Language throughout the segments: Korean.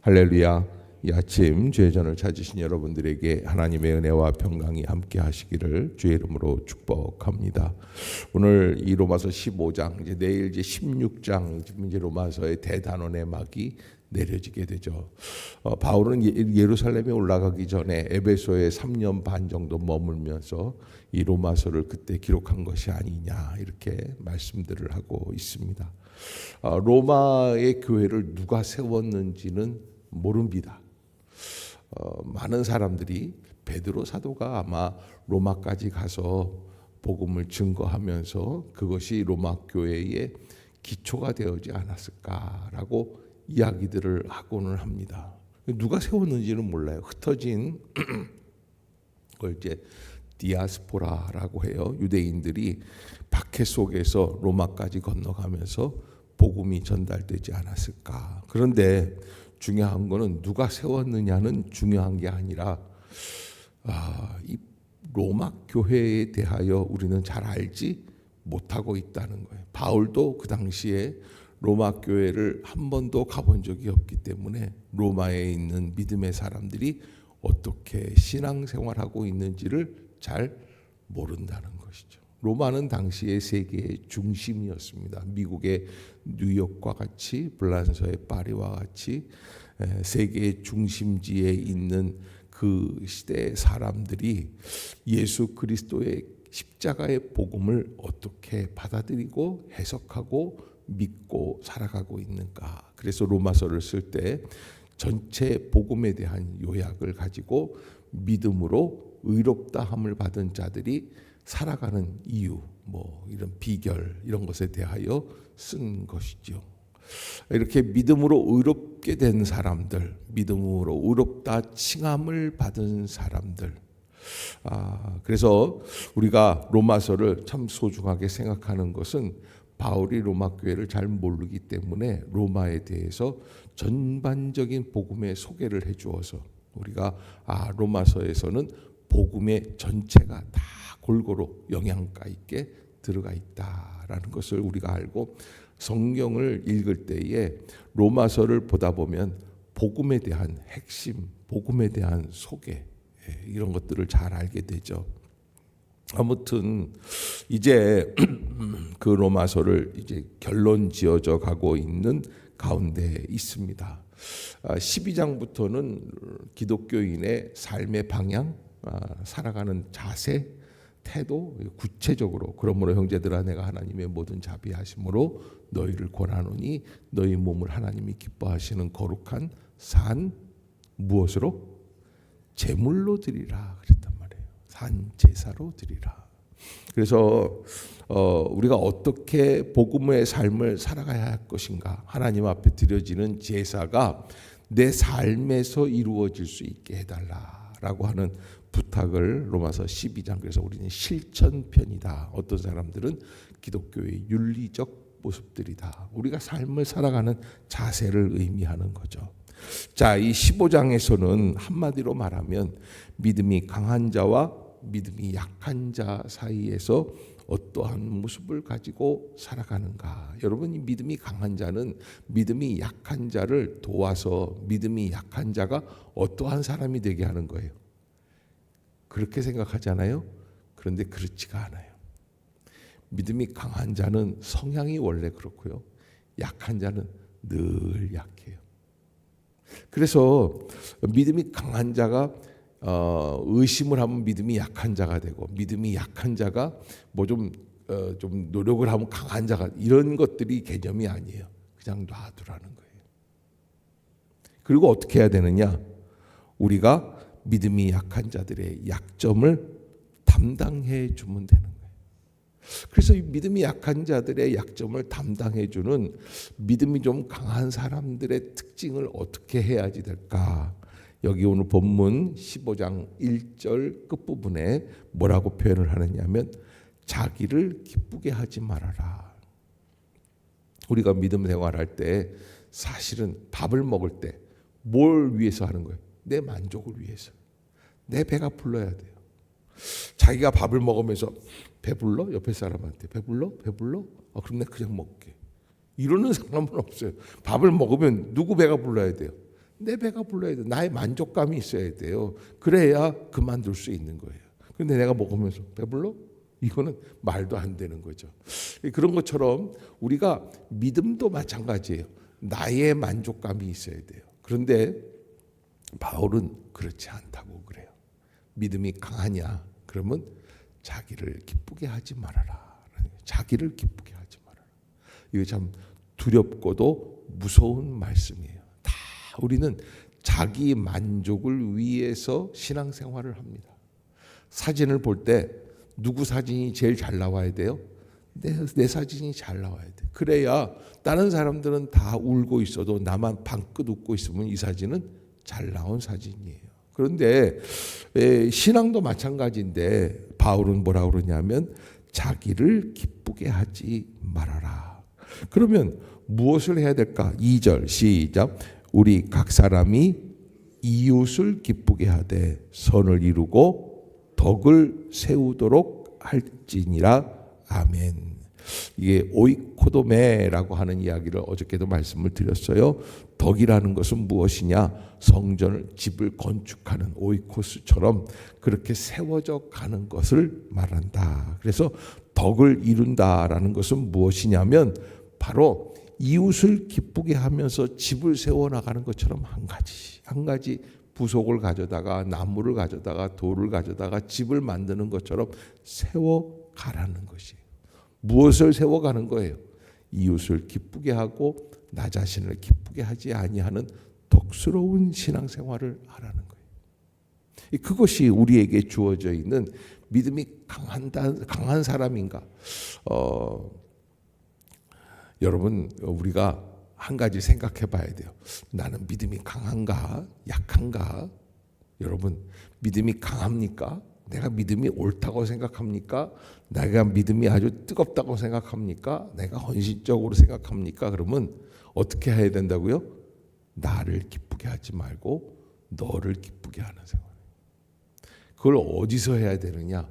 할렐루야. 이 아침 주의 전을 찾으신 여러분들에게 하나님의 은혜와 평강이 함께 하시기를 주의 이름으로 축복합니다. 오늘 이 로마서 15장, 이제 내일 이제 16장, 이제 로마서의 대단원의 막이 내려지게 되죠. 바울은 예루살렘에 올라가기 전에 에베소에 3년 반 정도 머물면서 이 로마서를 그때 기록한 것이 아니냐, 이렇게 말씀들을 하고 있습니다. 로마의 교회를 누가 세웠는지는 모릅니다. 많은 사람들이 베드로 사도가 아마 로마까지 가서 복음을 증거하면서 그것이 로마 교회의 기초가 되어지 않았을까라고 이야기들을 하고는 합니다. 누가 세웠는지는 몰라요. 흩어진 걸 이제 디아스포라라고 해요. 유대인들이 박해 속에서 로마까지 건너가면서 복음이 전달되지 않았을까. 그런데 중요한 거는 누가 세웠느냐는 중요한 게 아니라 이 로마 교회에 대하여 우리는 잘 알지 못하고 있다는 거예요. 바울도 그 당시에 로마 교회를 한 번도 가본 적이 없기 때문에 로마에 있는 믿음의 사람들이 어떻게 신앙생활하고 있는지를 잘 모른다는 것이죠. 로마는 당시의 세계의 중심이었습니다. 미국의 뉴욕과 같이, 불란서의 파리와 같이 세계의 중심지에 있는 그 시대의 사람들이 예수 그리스도의 십자가의 복음을 어떻게 받아들이고 해석하고 믿고 살아가고 있는가. 그래서 로마서를 쓸 때 전체 복음에 대한 요약을 가지고 믿음으로 의롭다함을 받은 자들이 살아가는 이유, 이런 비결, 이런 것에 대하여 쓴 것이죠. 이렇게 믿음으로 의롭게 된 사람들, 믿음으로 의롭다 칭함을 받은 사람들. 그래서 우리가 로마서를 참 소중하게 생각하는 것은 바울이 로마 교회를 잘 모르기 때문에 로마에 대해서 전반적인 복음의 소개를 해주어서 우리가 로마서에서는 복음의 전체가 다 골고루 영양가 있게 들어가 있다라는 것을 우리가 알고 성경을 읽을 때에 로마서를 보다 보면 복음에 대한 핵심, 복음에 대한 소개, 이런 것들을 잘 알게 되죠. 아무튼 이제 그 로마서를 이제 결론 지어져 가고 있는 가운데 있습니다. 12장부터는 기독교인의 삶의 방향, 살아가는 자세, 태도, 구체적으로 그러므로 형제들아 내가 하나님의 모든 자비하심으로 너희를 권하노니 너희 몸을 하나님이 기뻐하시는 거룩한 산 무엇으로? 제물로 드리라 그랬단 말이에요. 산 제사로 드리라. 그래서 우리가 어떻게 복음의 삶을 살아가야 할 것인가, 하나님 앞에 드려지는 제사가 내 삶에서 이루어질 수 있게 해달라라고 하는 부탁을 로마서 12장, 그래서 우리는 실천편이다. 어떤 사람들은 기독교의 윤리적 모습들이다. 우리가 삶을 살아가는 자세를 의미하는 거죠. 자, 이 15장에서는 한마디로 말하면 믿음이 강한 자와 믿음이 약한 자 사이에서 어떠한 모습을 가지고 살아가는가. 여러분, 이 믿음이 강한 자는 믿음이 약한 자를 도와서 믿음이 약한 자가 어떠한 사람이 되게 하는 거예요. 그렇게 생각하잖아요. 그런데 그렇지가 않아요. 믿음이 강한 자는 성향이 원래 그렇고요. 약한 자는 늘 약해요. 그래서 믿음이 강한 자가 의심을 하면 믿음이 약한 자가 되고, 믿음이 약한 자가 좀 노력을 하면 강한 자가, 이런 것들이 개념이 아니에요. 그냥 놔두라는 거예요. 그리고 어떻게 해야 되느냐? 우리가 믿음이 약한 자들의 약점을 담당해 주면 되는 거예요. 그래서 이 믿음이 약한 자들의 약점을 담당해 주는 믿음이 좀 강한 사람들의 특징을 어떻게 해야지 될까? 여기 오늘 본문 15장 1절 끝부분에 뭐라고 표현을 하느냐면 자기를 기쁘게 하지 말아라. 우리가 믿음 생활할 때 사실은 밥을 먹을 때 뭘 위해서 하는 거예요? 내 만족을 위해서. 내 배가 불러야 돼요. 자기가 밥을 먹으면서 배불러? 옆에 사람한테 배불러? 그럼 내가 그냥 먹게. 이러는 사람은 없어요. 밥을 먹으면 누구 배가 불러야 돼요? 내 배가 불러야 돼. 나의 만족감이 있어야 돼요. 그래야 그만둘 수 있는 거예요. 그런데 내가 먹으면서 배불러? 이거는 말도 안 되는 거죠. 그런 것처럼 우리가 믿음도 마찬가지예요. 나의 만족감이 있어야 돼요. 그런데 바울은 그렇지 않다고 그래요. 믿음이 강하냐? 그러면 자기를 기쁘게 하지 말아라. 자기를 기쁘게 하지 말아라. 이거 참 두렵고도 무서운 말씀이에요. 다 우리는 자기 만족을 위해서 신앙생활을 합니다. 사진을 볼 때 누구 사진이 제일 잘 나와야 돼요? 내 사진이 잘 나와야 돼. 그래야 다른 사람들은 다 울고 있어도 나만 방긋 웃고 있으면 이 사진은 잘 나온 사진이에요. 그런데 신앙도 마찬가지인데 바울은 뭐라고 그러냐면 자기를 기쁘게 하지 말아라. 그러면 무엇을 해야 될까? 2절 시작. 우리 각 사람이 이웃을 기쁘게 하되 선을 이루고 덕을 세우도록 할지니라. 아멘. 이게 오이코도메라고 하는 이야기를 어저께도 말씀을 드렸어요. 덕이라는 것은 무엇이냐? 성전을 집을 건축하는 오이코스처럼 그렇게 세워져 가는 것을 말한다. 그래서 덕을 이룬다라는 것은 무엇이냐면 바로 이웃을 기쁘게 하면서 집을 세워나가는 것처럼 한 가지 부속을 가져다가 나무를 가져다가 돌을 가져다가 집을 만드는 것처럼 세워가라는 것이에요. 무엇을 세워가는 거예요? 이웃을 기쁘게 하고 나 자신을 기쁘게 하지 아니하는 덕스러운 신앙생활을 하라는 거예요. 그것이 우리에게 주어져 있는 믿음이 강한 사람인가? 여러분 우리가 한 가지 생각해 봐야 돼요. 나는 믿음이 강한가? 약한가? 여러분 믿음이 강합니까? 내가 믿음이 옳다고 생각합니까? 내가 믿음이 아주 뜨겁다고 생각합니까? 내가 헌신적으로 생각합니까? 그러면 어떻게 해야 된다고요? 나를 기쁘게 하지 말고 너를 기쁘게 하는 생활. 그걸 어디서 해야 되느냐?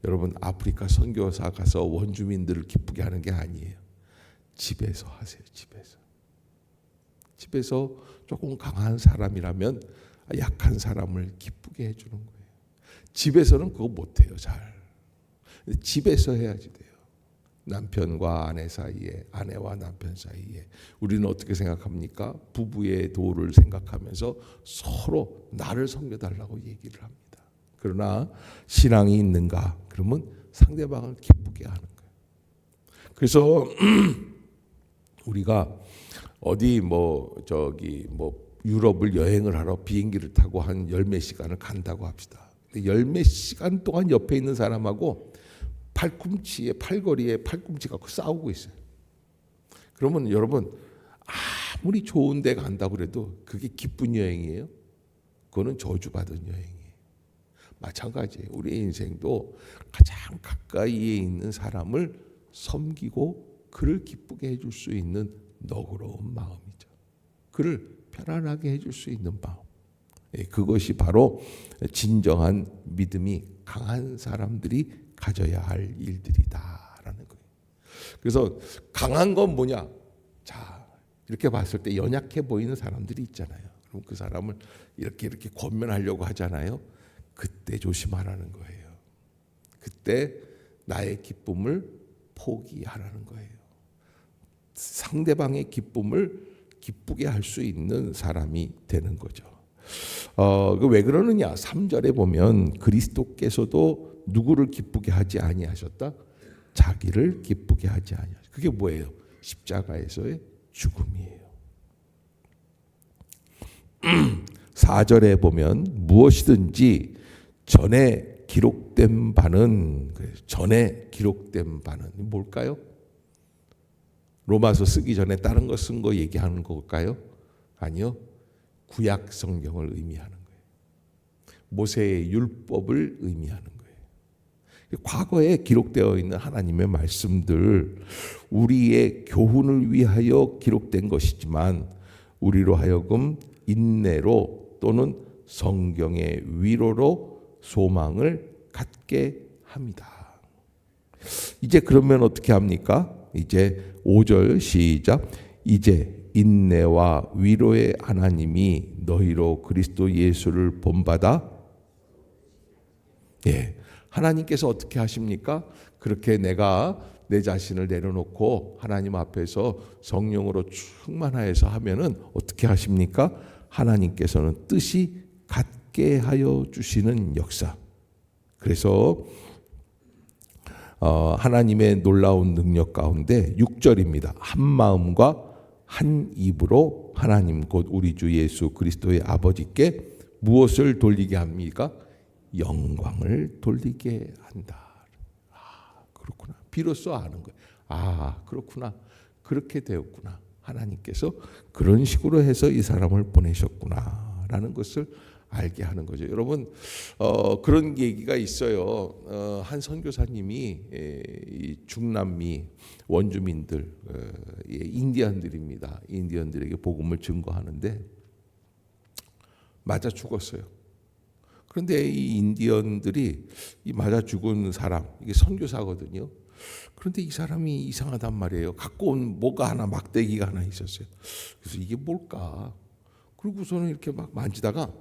여러분 아프리카 선교사 가서 원주민들을 기쁘게 하는 게 아니에요. 집에서 하세요. 집에서 조금 강한 사람이라면 약한 사람을 기쁘게 해주는 거예요. 집에서는 그거 못해요. 잘. 집에서 해야지 돼요. 남편과 아내 사이에, 아내와 남편 사이에 우리는 어떻게 생각합니까? 부부의 도를 생각하면서 서로 나를 섬겨달라고 얘기를 합니다. 그러나 신앙이 있는가? 그러면 상대방을 기쁘게 하는 거예요. 그래서 우리가 어디 유럽을 여행을 하러 비행기를 타고 한 열몇 시간을 간다고 합시다. 열몇 시간 동안 옆에 있는 사람하고 팔걸이에 팔꿈치 갖고 싸우고 있어요. 그러면 여러분 아무리 좋은 데 간다고 그래도 그게 기쁜 여행이에요? 그거는 저주받은 여행이에요. 마찬가지예요. 우리의 인생도 가장 가까이에 있는 사람을 섬기고 그를 기쁘게 해줄 수 있는 너그러운 마음이죠. 그를 편안하게 해줄 수 있는 마음. 그것이 바로 진정한 믿음이 강한 사람들이 가져야 할 일들이다라는 거예요. 그래서 강한 건 뭐냐? 자, 이렇게 봤을 때 연약해 보이는 사람들이 있잖아요. 그럼 그 사람을 이렇게 권면하려고 하잖아요. 그때 조심하라는 거예요. 그때 나의 기쁨을 포기하라는 거예요. 상대방의 기쁨을 기쁘게 할 수 있는 사람이 되는 거죠. 왜 그러느냐? 3절에 보면 그리스도께서도 누구를 기쁘게 하지 아니하셨다? 자기를 기쁘게 하지 아니하셨다. 그게 뭐예요? 십자가에서의 죽음이에요. 4절에 보면 무엇이든지 전에 기록된 바는 뭘까요? 로마서 쓰기 전에 다른 거 쓴 거 얘기하는 걸까요? 아니요. 구약 성경을 의미하는 거예요. 모세의 율법을 의미하는 거예요. 과거에 기록되어 있는 하나님의 말씀들, 우리의 교훈을 위하여 기록된 것이지만 우리로 하여금 인내로 또는 성경의 위로로 소망을 갖게 합니다. 이제 그러면 어떻게 합니까? 이제 5절 시작. 이제 인내와 위로의 하나님이 너희로 그리스도 예수를 본받아 하나님께서 어떻게 하십니까? 그렇게 내가 내 자신을 내려놓고 하나님 앞에서 성령으로 충만하여서 하면은 어떻게 하십니까? 하나님께서는 뜻이 같게 하여 주시는 역사. 그래서 하나님의 놀라운 능력 가운데 6절입니다. 한 마음과 한 입으로 하나님 곧 우리 주 예수 그리스도의 아버지께 무엇을 돌리게 합니까? 영광을 돌리게 한다. 그렇구나. 비로소 아는 거예요. 그렇구나. 그렇게 되었구나. 하나님께서 그런 식으로 해서 이 사람을 보내셨구나 라는 것을 알게 하는 거죠. 여러분 그런 얘기가 있어요. 한 선교사님이 이 중남미 원주민들 인디언들입니다. 인디언들에게 복음을 증거하는데 맞아 죽었어요. 그런데 이 인디언들이 이 맞아 죽은 사람 이게 선교사거든요. 그런데 이 사람이 이상하단 말이에요. 갖고 온 뭐가 하나 막대기가 하나 있었어요. 그래서 이게 뭘까? 그리고서는 이렇게 막 만지다가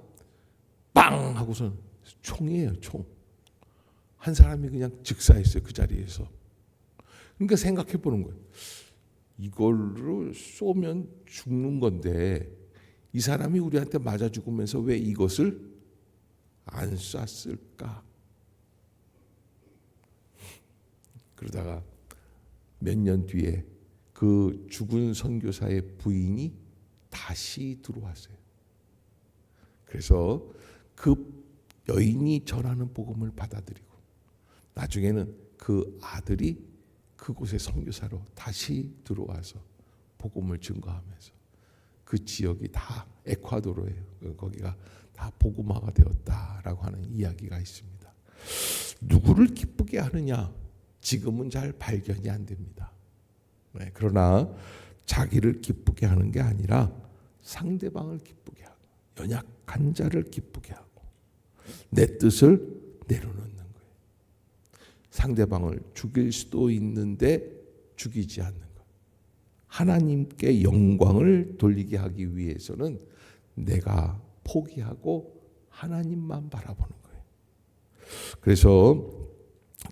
빵 하고선 총이에요. 총. 한 사람이 그냥 즉사했어요. 그 자리에서. 그러니까 생각해 보는 거예요. 이걸로 쏘면 죽는 건데 이 사람이 우리한테 맞아 죽으면서 왜 이것을 안 쐈을까? 그러다가 몇 년 뒤에 그 죽은 선교사의 부인이 다시 들어왔어요. 그래서 그 여인이 전하는 복음을 받아들이고 나중에는 그 아들이 그곳의 선교사로 다시 들어와서 복음을 증거하면서 그 지역이 다 에콰도르예요. 거기가 다 복음화가 되었다라고 하는 이야기가 있습니다. 누구를 기쁘게 하느냐? 지금은 잘 발견이 안 됩니다. 그러나 자기를 기쁘게 하는 게 아니라 상대방을 기쁘게 하고 연약한 자를 기쁘게 하고 내 뜻을 내려놓는 거예요. 상대방을 죽일 수도 있는데 죽이지 않는 것. 하나님께 영광을 돌리게 하기 위해서는 내가 포기하고 하나님만 바라보는 거예요. 그래서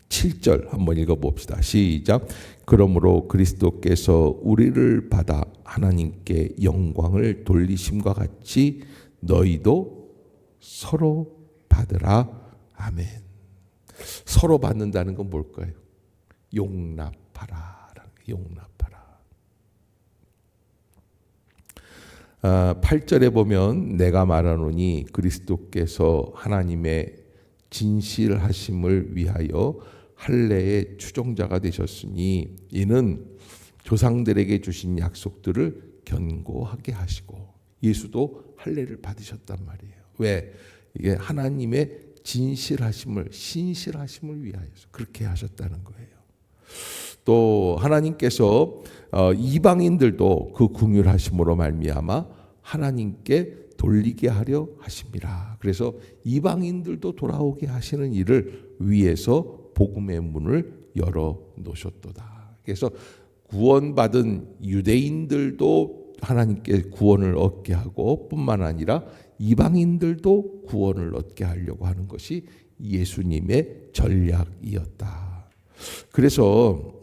7절 한번 읽어봅시다. 시작. 그러므로 그리스도께서 우리를 받아 하나님께 영광을 돌리심과 같이 너희도 서로 받으라. 아멘. 서로 받는다는 건 뭘까요? 용납하라. 용납하라. 8절에 보면 내가 말하노니 그리스도께서 하나님의 진실하심을 위하여 할례의 추종자가 되셨으니 이는 조상들에게 주신 약속들을 견고하게 하시고 예수도 할례를 받으셨단 말이에요. 왜? 이게 하나님의 진실하심을 신실하심을 위하여서 그렇게 하셨다는 거예요. 또 하나님께서 이방인들도 그 긍휼하심으로 말미암아 하나님께 돌리게 하려 하심이라. 그래서 이방인들도 돌아오게 하시는 일을 위해서 복음의 문을 열어 놓으셨도다. 그래서 구원받은 유대인들도 하나님께 구원을 얻게 하고 뿐만 아니라 이방인들도 구원을 얻게 하려고 하는 것이 예수님의 전략이었다. 그래서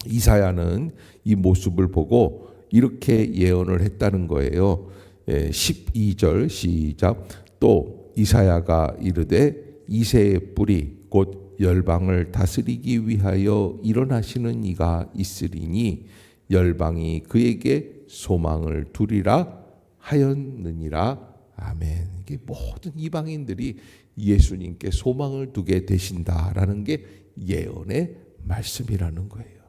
이사야는 이 모습을 보고 이렇게 예언을 했다는 거예요. 12절 시작. 또 이사야가 이르되 이새의 뿌리 곧 열방을 다스리기 위하여 일어나시는 이가 있으리니 열방이 그에게 소망을 두리라 하였느니라. 아멘. 이게 모든 이방인들이 예수님께 소망을 두게 되신다라는 게 예언의 말씀이라는 거예요.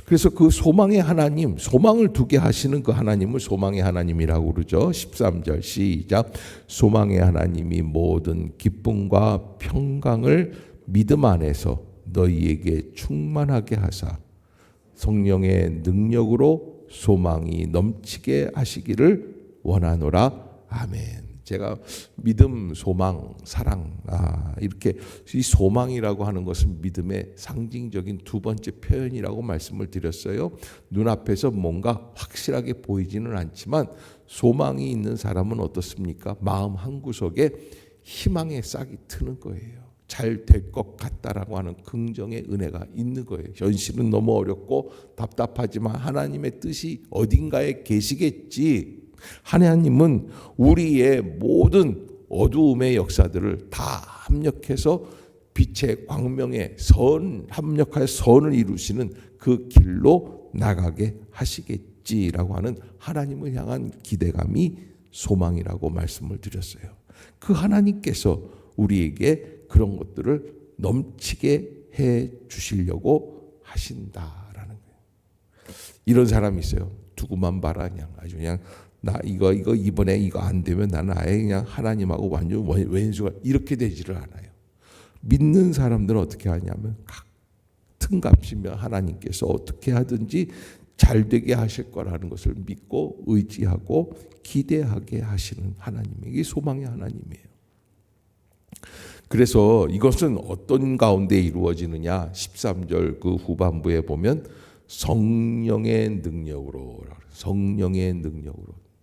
그래서 그 소망의 하나님, 소망을 두게 하시는 그 하나님을 소망의 하나님이라고 그러죠. 13절 시작. 소망의 하나님이 모든 기쁨과 평강을 믿음 안에서 너희에게 충만하게 하사 성령의 능력으로 소망이 넘치게 하시기를 원하노라. 아멘. 제가 믿음, 소망, 사랑 이렇게 이 소망이라고 하는 것은 믿음의 상징적인 두 번째 표현이라고 말씀을 드렸어요. 눈앞에서 뭔가 확실하게 보이지는 않지만 소망이 있는 사람은 어떻습니까? 마음 한구석에 희망의 싹이 트는 거예요. 잘 될 것 같다라고 하는 긍정의 은혜가 있는 거예요. 현실은 너무 어렵고 답답하지만 하나님의 뜻이 어딘가에 계시겠지. 하나님은 우리의 모든 어두움의 역사들을 다 합력해서 빛의 광명의 합력하여 선을 이루시는 그 길로 나가게 하시겠지라고 하는 하나님을 향한 기대감이 소망이라고 말씀을 드렸어요. 그 하나님께서 우리에게 그런 것들을 넘치게 해 주시려고 하신다라는 거예요. 이런 사람이 있어요. 두고만 봐라. 그냥 아주 그냥 나 이거 이번에 이거 안 되면 나는 아예 그냥 하나님하고 완전 왼수가 이렇게 되지를 않아요. 믿는 사람들은 어떻게 하냐면 같은 값이면 하나님께서 어떻게 하든지 잘 되게 하실 거라는 것을 믿고 의지하고 기대하게 하시는 하나님이, 이게 소망의 하나님이에요. 그래서 이것은 어떤 가운데 이루어지느냐? 13절 그 후반부에 보면 성령의 능력으로,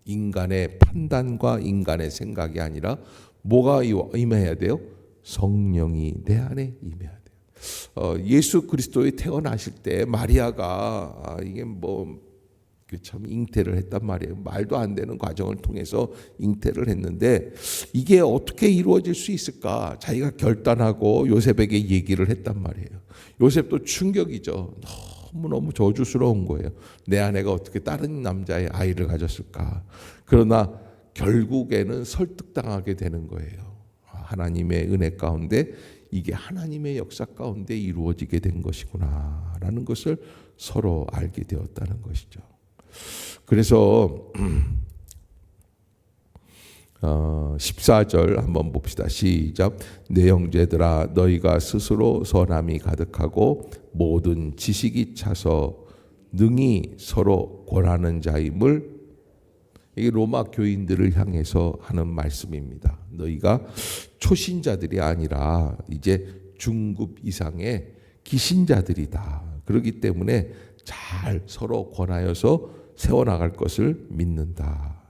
인간의 판단과 인간의 생각이 아니라 뭐가 임해야 돼요? 성령이 내 안에 임해야 돼요. 예수 그리스도의 태어나실 때 마리아가 이게 참 잉태를 했단 말이에요. 말도 안 되는 과정을 통해서 잉태를 했는데 이게 어떻게 이루어질 수 있을까? 자기가 결단하고 요셉에게 얘기를 했단 말이에요. 요셉도 충격이죠. 너무너무 저주스러운 거예요. 내 아내가 어떻게 다른 남자의 아이를 가졌을까? 그러나 결국에는 설득당하게 되는 거예요. 하나님의 은혜 가운데 이게 하나님의 역사 가운데 이루어지게 된 것이구나 라는 것을 서로 알게 되었다는 것이죠. 그래서 14절 한번 봅시다. 시작. 내 형제들아 너희가 스스로 선함이 가득하고 모든 지식이 차서 능히 서로 권하는 자임을, 이게 로마 교인들을 향해서 하는 말씀입니다. 너희가 초신자들이 아니라 이제 중급 이상의 기신자들이다. 그렇기 때문에 잘 서로 권하여서 세워나갈 것을 믿는다.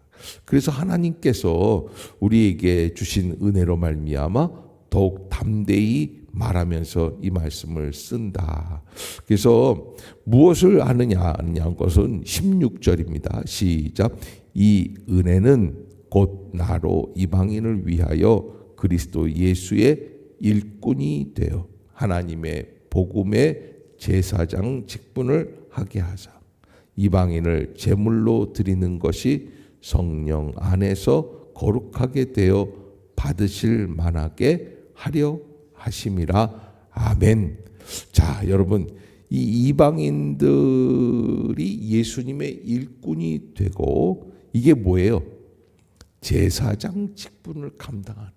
그래서 하나님께서 우리에게 주신 은혜로 말미암아 더욱 담대히 말하면서 이 말씀을 쓴다. 그래서 무엇을 아느냐는 것은 16절입니다. 시작. 이 은혜는 곧 나로 이방인을 위하여 그리스도 예수의 일꾼이 되어 하나님의 복음의 제사장 직분을 하게 하사 이방인을 제물로 드리는 것이 성령 안에서 거룩하게 되어 받으실 만하게 하려 하심이라. 아멘. 자, 여러분, 이 이방인들이 예수님의 일꾼이 되고 이게 뭐예요? 제사장 직분을 감당하는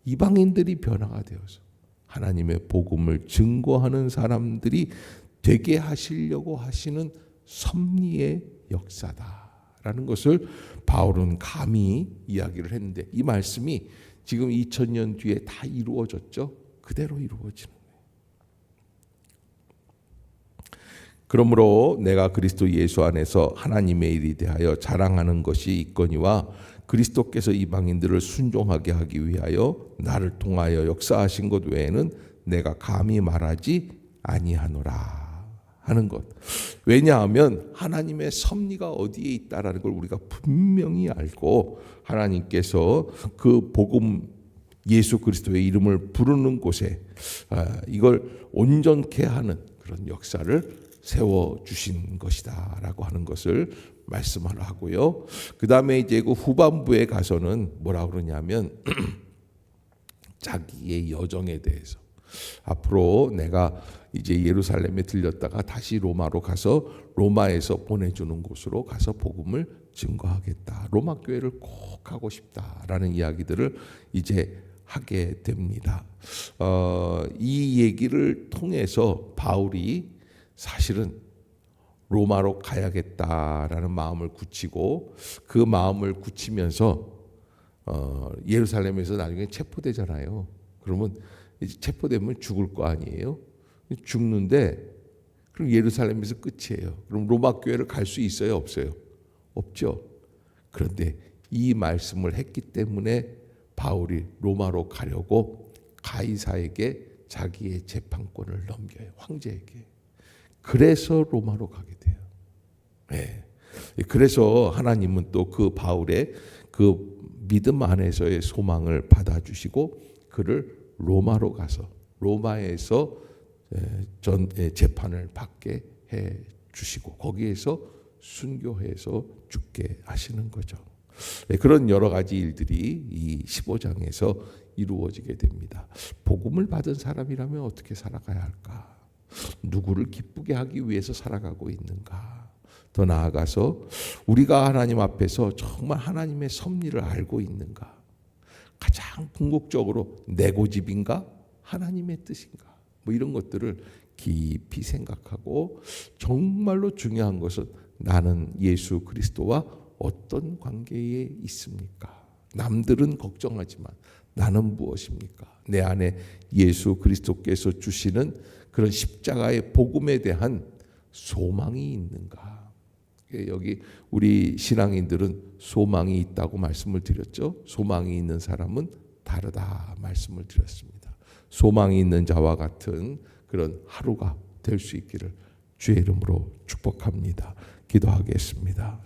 이방인들이 변화가 되어서 하나님의 복음을 증거하는 사람들이 되게 하시려고 하시는 섭리의 역사다라는 것을 바울은 감히 이야기를 했는데 이 말씀이 지금 2000년 뒤에 다 이루어졌죠. 그대로 이루어지는 거예요. 그러므로 내가 그리스도 예수 안에서 하나님의 일에 대하여 자랑하는 것이 있거니와 그리스도께서 이방인들을 순종하게 하기 위하여 나를 통하여 역사하신 것 외에는 내가 감히 말하지 아니하노라 하는 것. 왜냐하면 하나님의 섭리가 어디에 있다라는 걸 우리가 분명히 알고 하나님께서 그 복음 예수 그리스도의 이름을 부르는 곳에 이걸 온전케 하는 그런 역사를 세워주신 것이다라고 하는 것을 말씀을 하고요. 그 다음에 이제 그 후반부에 가서는 뭐라 그러냐면 자기의 여정에 대해서 앞으로 내가 이제 예루살렘에 들렸다가 다시 로마로 가서 로마에서 보내주는 곳으로 가서 복음을 증거하겠다. 로마 교회를 꼭 하고 싶다라는 이야기들을 이제 하게 됩니다. 이 얘기를 통해서 바울이 사실은 로마로 가야겠다라는 마음을 굳히고 그 마음을 굳히면서 예루살렘에서 나중에 체포되잖아요. 그러면 이제 체포되면 죽을 거 아니에요. 죽는데 그럼 예루살렘에서 끝이에요. 그럼 로마 교회를 갈 수 있어요, 없어요? 없죠. 그런데 이 말씀을 했기 때문에 바울이 로마로 가려고 가이사에게 자기의 재판권을 넘겨요. 황제에게. 그래서 로마로 가게 돼요. 네. 그래서 하나님은 또 그 바울의 그 믿음 안에서의 소망을 받아주시고 그를 로마로 가서 로마에서 재판을 받게 해 주시고 거기에서 순교해서 죽게 하시는 거죠. 그런 여러 가지 일들이 이 15장에서 이루어지게 됩니다. 복음을 받은 사람이라면 어떻게 살아가야 할까? 누구를 기쁘게 하기 위해서 살아가고 있는가? 더 나아가서 우리가 하나님 앞에서 정말 하나님의 섭리를 알고 있는가? 가장 궁극적으로 내 고집인가? 하나님의 뜻인가? 뭐 이런 것들을 깊이 생각하고 정말로 중요한 것은 나는 예수 그리스도와 어떤 관계에 있습니까? 남들은 걱정하지만 나는 무엇입니까? 내 안에 예수 그리스도께서 주시는 그런 십자가의 복음에 대한 소망이 있는가? 여기 우리 신앙인들은 소망이 있다고 말씀을 드렸죠. 소망이 있는 사람은 다르다 말씀을 드렸습니다. 소망이 있는 자와 같은 그런 하루가 될 수 있기를 주의 이름으로 축복합니다. 기도하겠습니다.